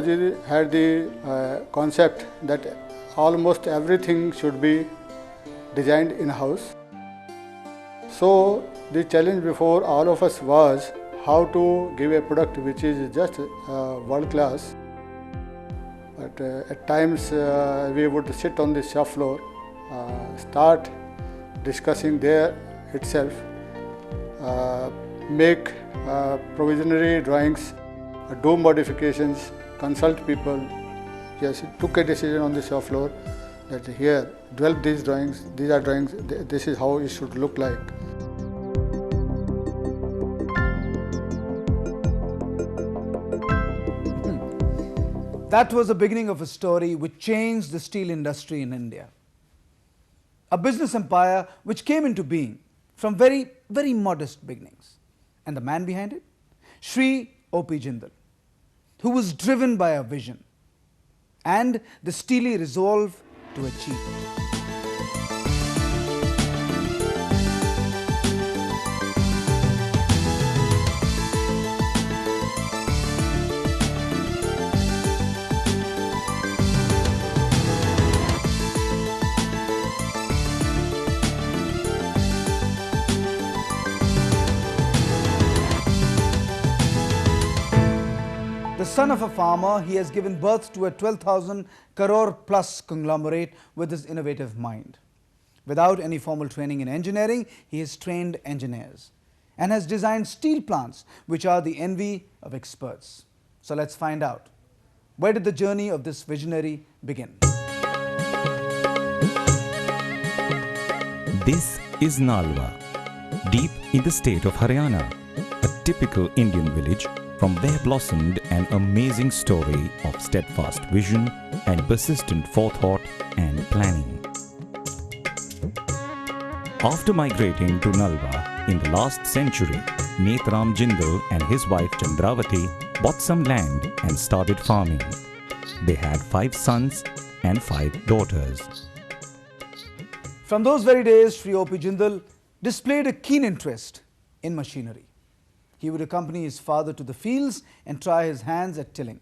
Babuji had the concept that almost everything should be designed in-house. So the challenge before all of us was how to give a product which is just world class. But at times we would sit on the shop floor, start discussing there itself, make provisionary drawings, do modifications, consult people. Yes, took a decision on the shop floor that here, develop these drawings, these are drawings, this is how it should look like. That was the beginning of a story which changed the steel industry in India. A business empire which came into being from very, very modest beginnings. And the man behind it? Shri O.P. Jindal, who was driven by a vision and the steely resolve to achieve it. The son of a farmer, he has given birth to a 12,000 crore plus conglomerate with his innovative mind. Without any formal training in engineering, he has trained engineers and has designed steel plants which are the envy of experts. So let's find out, where did the journey of this visionary begin? This is Nalwa, deep in the state of Haryana, a typical Indian village from where blossomed an amazing story of steadfast vision and persistent forethought and planning. After migrating to Nalwa in the last century, Netram Jindal and his wife Chandravati bought some land and started farming. They had 5 sons and 5 daughters. From those very days, Shri O.P. Jindal displayed a keen interest in machinery. He would accompany his father to the fields and try his hands at tilling.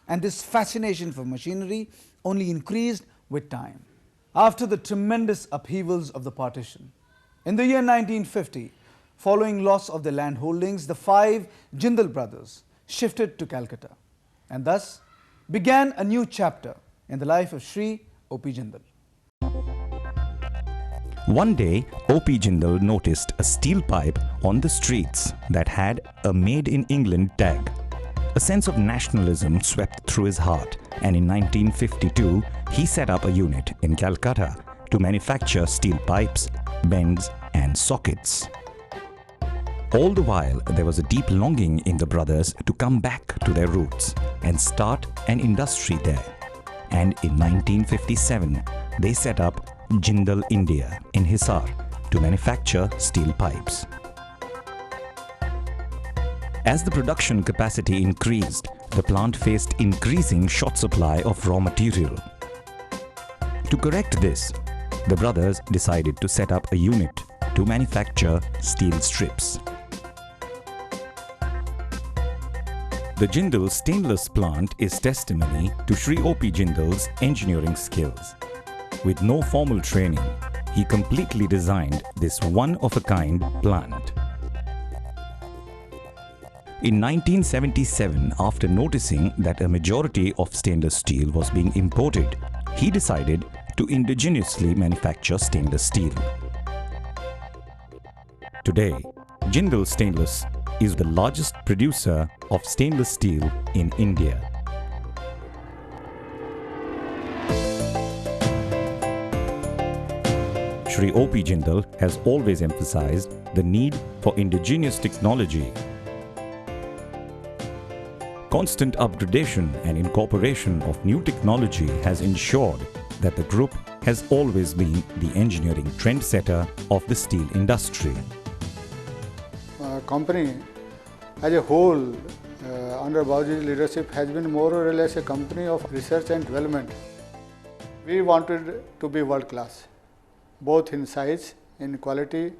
And this fascination for machinery only increased with time. After the tremendous upheavals of the partition, in the year 1950, following loss of their land holdings, the 5 Jindal brothers shifted to Calcutta and thus began a new chapter in the life of Shri O.P. Jindal. One day, O.P. Jindal noticed a steel pipe on the streets that had a Made in England tag. A sense of nationalism swept through his heart, and in 1952, he set up a unit in Calcutta to manufacture steel pipes, bends and sockets. All the while, there was a deep longing in the brothers to come back to their roots and start an industry there. And in 1957, they set up Jindal India in Hisar to manufacture steel pipes. As the production capacity increased, the plant faced increasing short supply of raw material. To correct this, the brothers decided to set up a unit to manufacture steel strips. The Jindal stainless plant is testimony to Shri O.P. Jindal's engineering skills. With no formal training, he completely designed this one-of-a-kind plant. In 1977, after noticing that a majority of stainless steel was being imported, he decided to indigenously manufacture stainless steel. Today, Jindal Stainless is the largest producer of stainless steel in India. Shri O.P. Jindal has always emphasized the need for indigenous technology. Constant upgradation and incorporation of new technology has ensured that the group has always been the engineering trendsetter of the steel industry. Company as a whole under Babuji's leadership has been more or less a company of research and development. We wanted to be world class, both in size, in quality,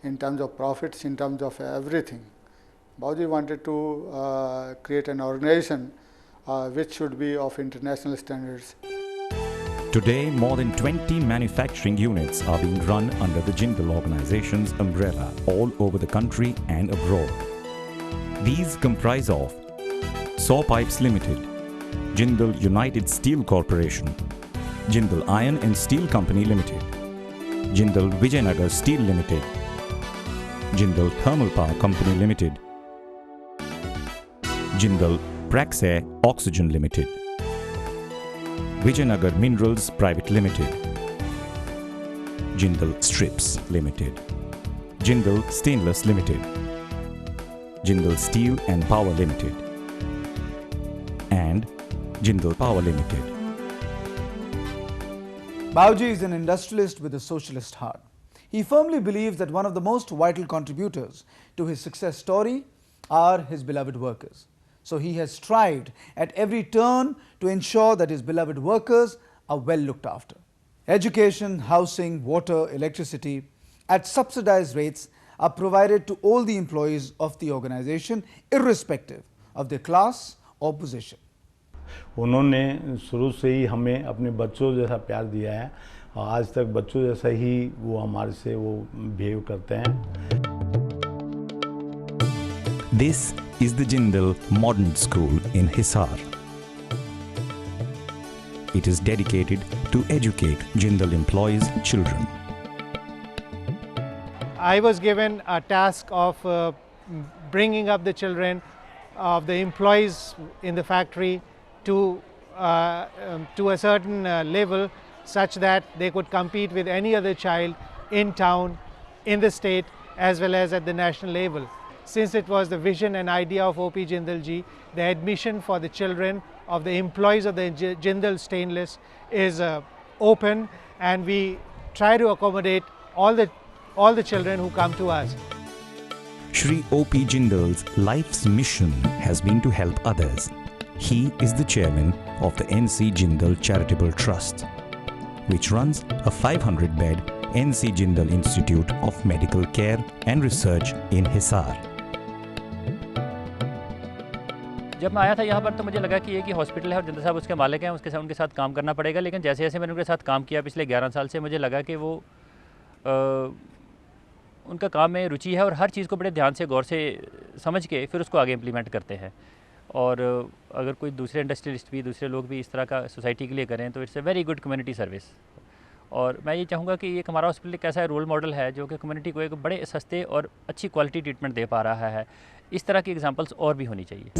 in terms of profits, in terms of everything. Babuji wanted to create an organization which should be of international standards. Today, more than 20 manufacturing units are being run under the Jindal organization's umbrella all over the country and abroad. These comprise of Saw Pipes Limited, Jindal United Steel Corporation, Jindal Iron and Steel Company Limited, Jindal Vijayanagar Steel Limited, Jindal Thermal Power Company Limited, Jindal Praxair Oxygen Limited, Vijayanagar Minerals Private Limited, Jindal Strips Limited, Jindal Stainless Limited, Jindal Steel and Power Limited, and Jindal Power Limited. Bauji is an industrialist with a socialist heart. He firmly believes that one of the most vital contributors to his success story are his beloved workers. So he has strived at every turn to ensure that his beloved workers are well looked after. Education, housing, water, electricity at subsidized rates are provided to all the employees of the organization irrespective of their class or position. उन्होंने शुरू से ही हमें अपने बच्चों जैसा प्यार दिया है और आज तक बच्चों जैसा ही वो हमारे से वो बिहेव करते हैं. This is the Jindal Modern School in Hisar. It is dedicated to educate Jindal employees' children. I was given a task of bringing up the children of the employees in the factory to a certain level such that they could compete with any other child in town, in the state, as well as at the national level. Since it was the vision and idea of O.P. Jindal ji, the admission for the children of the employees of the Jindal Stainless is open, and we try to accommodate all the children who come to us. Shri O.P. Jindal's life's mission has been to help others. He is the chairman of the N.C. Jindal Charitable Trust, which runs a 500-bed N.C. Jindal Institute of Medical Care and Research in Hisar. जब मैं आया था यहाँ पर तो मुझे लगा कि एक ही हॉस्पिटल है और जिंदल साहब उसके मालिक हैं, उसके साथ उनके साथ काम करना पड़ेगा. लेकिन जैसे जैसे मैंने उनके साथ काम किया पिछले 11 साल से, मुझे लगा कि वो उनका काम में रुचि है और हर चीज़ को बड़े ध्यान से गौर से समझ के फिर उसको आगे इम्प्लीमेंट करते हैं. और अगर कोई दूसरे इंडस्ट्रियलिस्ट भी, दूसरे लोग भी इस तरह का सोसाइटी के लिए करें तो it's a very good community service. और मैं ये चाहूँगा कि एक हमारा हॉस्पिटल एक ऐसा रोल मॉडल है जो कि कम्युनिटी को एक बड़े सस्ते और अच्छी क्वालिटी ट्रीटमेंट दे पा रहा है. इस तरह की एग्जांपल्स और भी होनी चाहिए.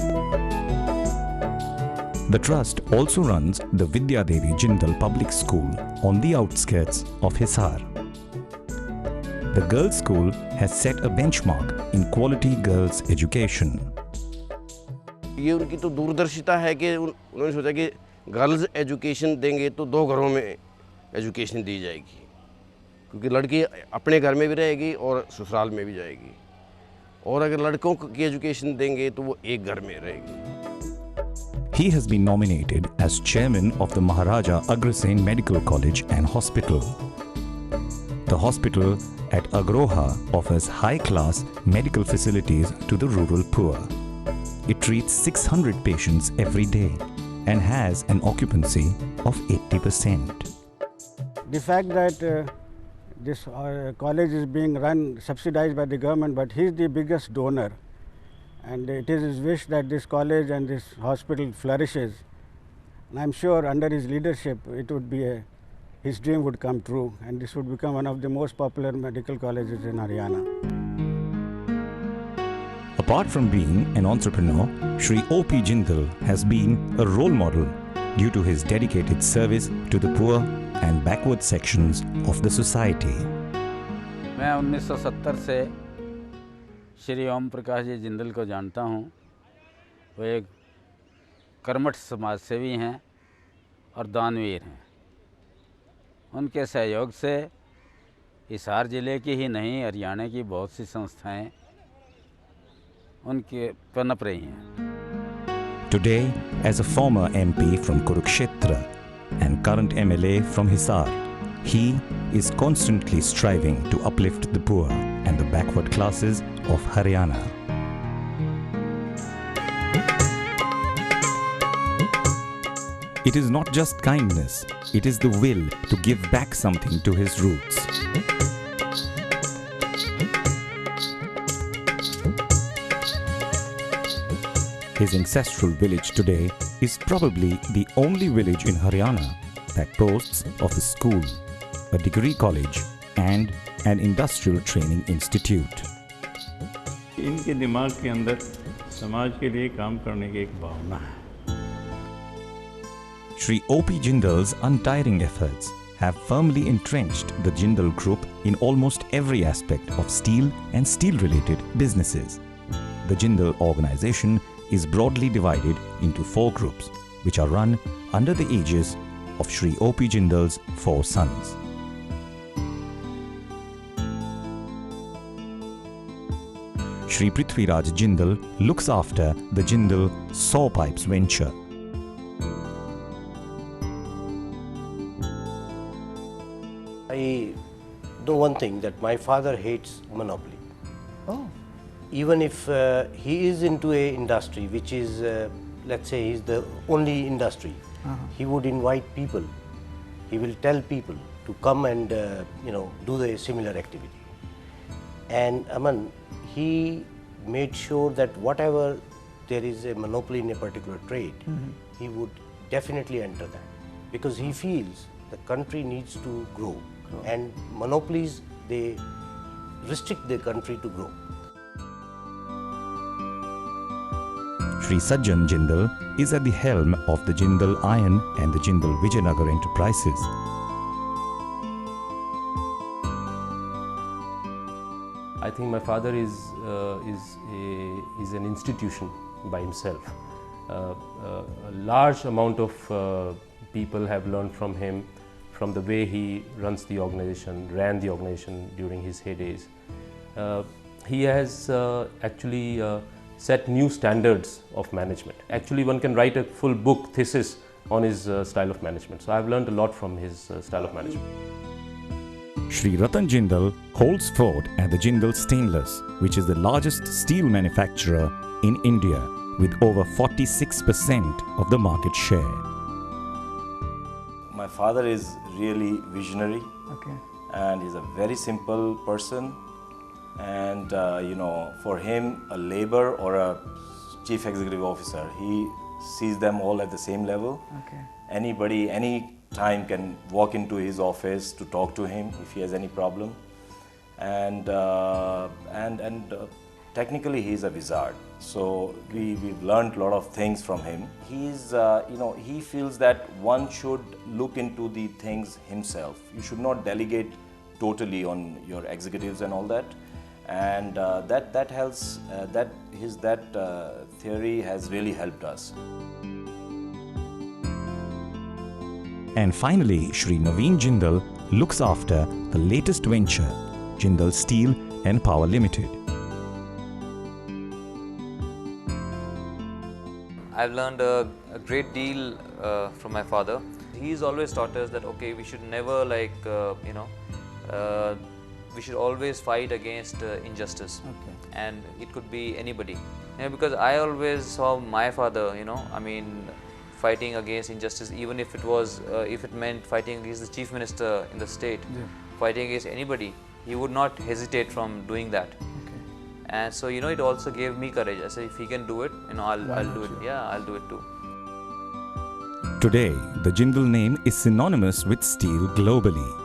The trust also runs the Vidya Devi Jindal Public School on the outskirts of Hisar. The girls' school has set a benchmark in quality girls' education. ये उनकी तो दूरदर्शिता है कि उन्होंने सोचा कि गर्ल्स एजुकेशन देंगे तो 2 घरों में एजुकेशन दी जाएगी, क्योंकि लड़की अपने घर में भी रहेगी और ससुराल में भी जाएगी, और अगर लड़कों की एजुकेशन देंगे तो वो एक घर में रहेगी. He has been nominated as chairman of the Maharaja Agrasen Medical College and Hospital. The hospital at Agroha offers high-class medical facilities to the rural poor. It treats 600 patients every day and has an occupancy of 80%. The fact that this college is being run, subsidized by the government, but he is the biggest donor, and it is his wish that this college and this hospital flourishes. And I am sure under his leadership it would be his dream would come true, and this would become one of the most popular medical colleges in Haryana. Apart from being an entrepreneur, Shri O.P. Jindal has been a role model due to his dedicated service to the poor and backward sections of the society. मैं 1970 से श्री ओम प्रकाश जी जिंदल को जानता हूँ. वो एक कर्मठ समाज सेवी हैं और दानवीर हैं. उनके सहयोग से हिसार ज़िले की ही नहीं, हरियाणा की बहुत सी संस्थाएं उनके पनप रही हैं. Today, as a former MP from Kurukshetra and current MLA from Hisar, he is constantly striving to uplift the poor and the backward classes of Haryana. It is not just kindness, it is the will to give back something to his roots. His ancestral village today is probably the only village in Haryana that boasts of a school, a degree college and an industrial training institute. इनके दिमाग के अंदर समाज के लिए काम करने की एक भावना है. Shri O.P. Jindal's untiring efforts have firmly entrenched the Jindal Group in almost every aspect of steel and steel-related businesses. The Jindal organization is broadly divided into 4 groups, which are run under the aegis of Shri O.P. Jindal's 4 sons. Shri Prithviraj Jindal looks after the Jindal Saw Pipes venture. I know one thing, that my father hates monopoly. Oh. Even if he is into a industry which is, let's say, is the only industry, he would invite people. He will tell people to come and do the similar activity. And Aman, he made sure that whatever there is a monopoly in a particular trade, he would definitely enter that, because he feels the country needs to grow, and monopolies, they restrict the country to grow. Shri Sajjan Jindal is at the helm of the Jindal Iron and the Jindal Vijayanagar enterprises. I think my father is an institution by himself. A large amount of people have learned from him, from the way he ran the organization during his heydays. He has actually set new standards of management. Actually, one can write a full book thesis on his style of management. So I've learned a lot from his style of management. Shri Ratan Jindal holds fort at the Jindal Stainless, which is the largest steel manufacturer in India, with over 46% of the market share. My father is really visionary, Okay. and he's a very simple person. And for him, a labor or a chief executive officer, he sees them all at the same level. Okay. Anybody, any time can walk into his office to talk to him if he has any problem. And technically he's a wizard. So we've learned a lot of things from him. He's, he feels that one should look into the things himself. You should not delegate totally on your executives and all that. And that helps. That theory has really helped us. And finally, Shri Naveen Jindal looks after the latest venture, Jindal Steel and Power Limited. I've learned a great deal from my father. He's always taught us that, okay, we should never we should always fight against injustice. Okay. And it could be anybody. Because I always saw my father, fighting against injustice, even if it was, if it meant fighting against the chief minister in the state, fighting against anybody, he would not hesitate from doing that. Okay. And so, it also gave me courage. I said, if he can do it, I'll do it. Yeah, I'll do it too. Today, the Jindal name is synonymous with steel globally.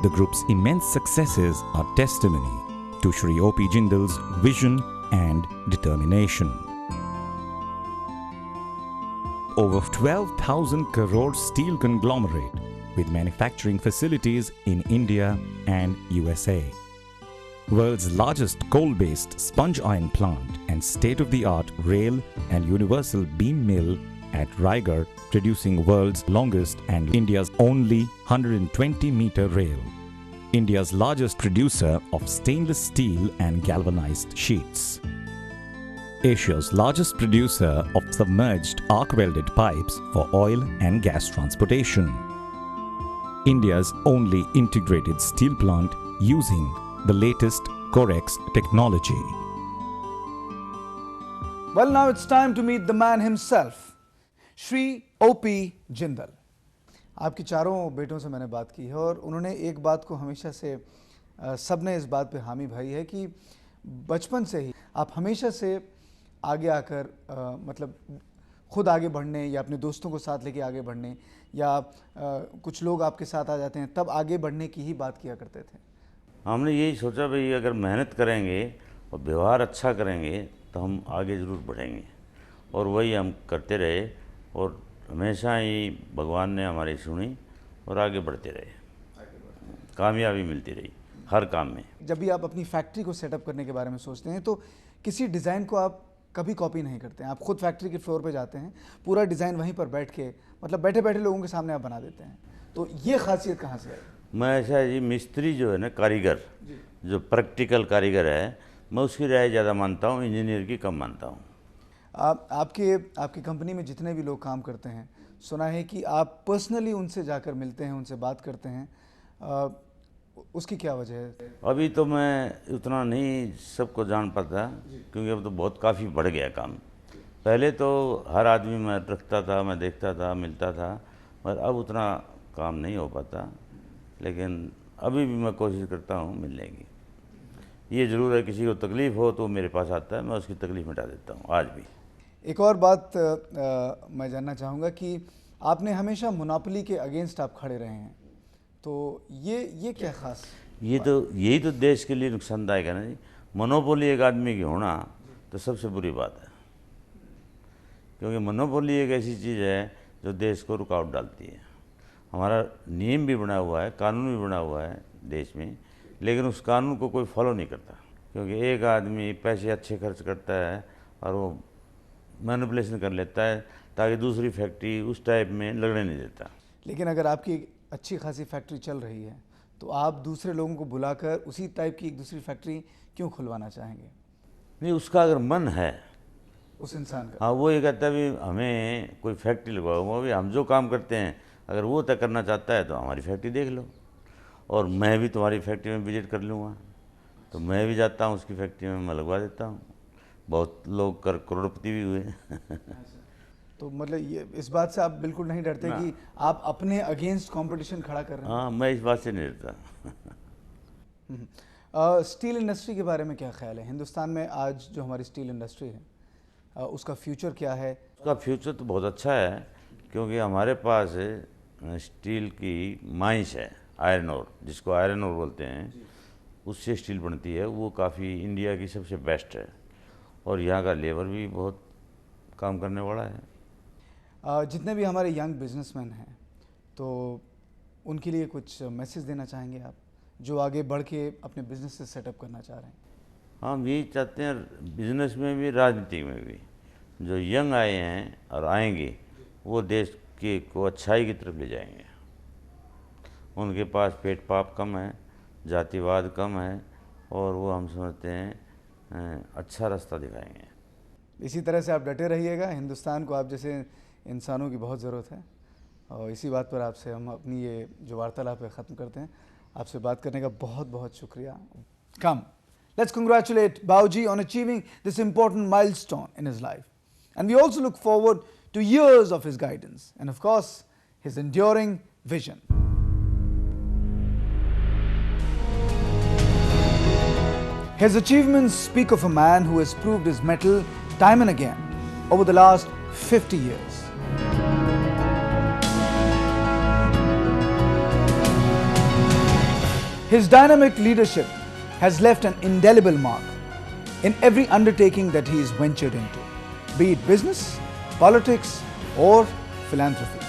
The group's immense successes are testimony to Shri O.P. Jindal's vision and determination. Over 12,000 crore steel conglomerate with manufacturing facilities in India and USA. World's largest coal-based sponge iron plant and state-of-the-art rail and universal beam mill at Raigarh, producing world's longest and India's only 120-meter rail. India's largest producer of stainless steel and galvanized sheets. Asia's largest producer of submerged arc-welded pipes for oil and gas transportation. India's only integrated steel plant using the latest Corex technology. Well, now it's time to meet the man himself, Shri OP Jindal. आपकी चारों बेटों से मैंने बात की है और उन्होंने एक बात को हमेशा से सब ने इस बात पे हामी भाई है कि बचपन से ही आप हमेशा से आगे आकर मतलब खुद आगे बढ़ने या अपने दोस्तों को साथ लेके आगे बढ़ने या कुछ लोग आपके साथ आ जाते हैं तब आगे बढ़ने की ही बात किया करते थे। हमने यही सोचा भाई अगर मेहनत करेंगे और व्यवहार अच्छा करेंगे तो हम आगे ज़रूर बढ़ेंगे, और वही हम करते रहे और हमेशा ही भगवान ने हमारी सुनी और आगे बढ़ते रहे, कामयाबी मिलती रही हर काम में। जब भी आप अपनी फैक्ट्री को सेटअप करने के बारे में सोचते हैं तो किसी डिज़ाइन को आप कभी कॉपी नहीं करते हैं, आप खुद फैक्ट्री के फ्लोर पे जाते हैं, पूरा डिज़ाइन वहीं पर बैठ के मतलब बैठे बैठे लोगों के सामने आप बना देते हैं, तो ये खासियत कहाँ से आई? मैं ऐसा है जी, मिस्त्री जो है ना, कारीगर जो प्रैक्टिकल कारीगर है, मैं उसकी राय ज़्यादा मानता हूँ, इंजीनियर की कम मानता हूँ। आपकी कंपनी में जितने भी लोग काम करते हैं, सुना है कि आप पर्सनली उनसे जाकर मिलते हैं, उनसे बात करते हैं, उसकी क्या वजह है? अभी तो मैं उतना नहीं सबको जान पाता क्योंकि अब तो बहुत काफ़ी बढ़ गया काम। पहले तो हर आदमी मैं रखता था, मैं देखता था, मिलता था, पर अब उतना काम नहीं हो पाता, लेकिन अभी भी मैं कोशिश करता हूँ मिलने की। ये ज़रूर है किसी को तकलीफ़ हो तो मेरे पास आता है, मैं उसकी तकलीफ़ मिटा देता हूँ आज भी। एक और बात मैं जानना चाहूँगा कि आपने हमेशा मोनोपोली के अगेंस्ट आप खड़े रहे हैं, तो ये क्या खास? यही तो देश के लिए नुकसानदायक है ना जी। मोनोपोली एक आदमी की होना तो सबसे बुरी बात है, क्योंकि मोनोपोली एक ऐसी चीज़ है जो देश को रुकावट डालती है। हमारा नियम भी बना हुआ है, कानून भी बना हुआ है देश में, लेकिन उस कानून को कोई फॉलो नहीं करता, क्योंकि एक आदमी पैसे अच्छे खर्च करता है और वो मैनिपुलेशन कर लेता है ताकि दूसरी फैक्ट्री उस टाइप में लगने नहीं देता। लेकिन अगर आपकी अच्छी खासी फैक्ट्री चल रही है तो आप दूसरे लोगों को बुलाकर उसी टाइप की एक दूसरी फैक्ट्री क्यों खुलवाना चाहेंगे? नहीं, उसका अगर मन है उस इंसान का, हाँ, वो ये कहता है भी हमें कोई फैक्ट्री लगवाओ, अभी हम जो काम करते हैं अगर वो तय करना चाहता है तो हमारी फैक्ट्री देख लो, और मैं भी तुम्हारी फैक्ट्री में विजिट कर लूँगा, तो मैं भी जाता हूँ उसकी फैक्ट्री में, मैं लगवा देता हूँ। बहुत लोग करोड़पति भी हुए। तो मतलब ये इस बात से आप बिल्कुल नहीं डरते कि आप अपने अगेंस्ट कंपटीशन खड़ा कर रहे हैं? हाँ, मैं इस बात से नहीं डरता। स्टील इंडस्ट्री के बारे में क्या ख्याल है? हिंदुस्तान में आज जो हमारी स्टील इंडस्ट्री है उसका फ्यूचर क्या है? उसका फ्यूचर तो बहुत अच्छा है, क्योंकि हमारे पास स्टील की माइंस है, आयरन ओर, जिसको आयरन ओर बोलते हैं, उससे स्टील बनती है, वो काफ़ी इंडिया की सबसे बेस्ट है, और यहाँ का लेबर भी बहुत काम करने वाला है। जितने भी हमारे यंग बिजनेसमैन हैं तो उनके लिए कुछ मैसेज देना चाहेंगे आप, जो आगे बढ़ के अपने बिजनेस से सेटअप करना चाह रहे हैं? हम यही चाहते हैं, बिजनेस में भी राजनीति में भी, जो यंग आए हैं और आएंगे वो देश के को अच्छाई की तरफ ले जाएंगे। उनके पास पेट पाप कम है, जातिवाद कम है, और वो हम समझते हैं अच्छा रास्ता दिखाएंगे। इसी तरह से आप डटे रहिएगा, हिंदुस्तान को आप जैसे इंसानों की बहुत ज़रूरत है, और इसी बात पर आपसे हम अपनी ये जो वार्तालाप है ख़त्म करते हैं। आपसे बात करने का बहुत बहुत शुक्रिया। Come, let's congratulate Bauji on achieving this important milestone in his life. And we also look forward to years of his guidance and of course his enduring vision. His achievements speak of a man who has proved his mettle time and again over the last 50 years. His dynamic leadership has left an indelible mark in every undertaking that he has ventured into, be it business, politics, or philanthropy.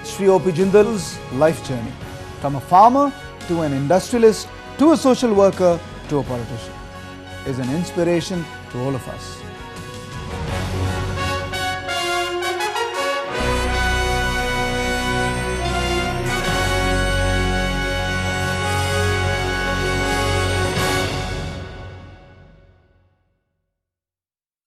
Shri O.P. Jindal's life journey, from a farmer to an industrialist to a social worker to a politician, is an inspiration to all of us.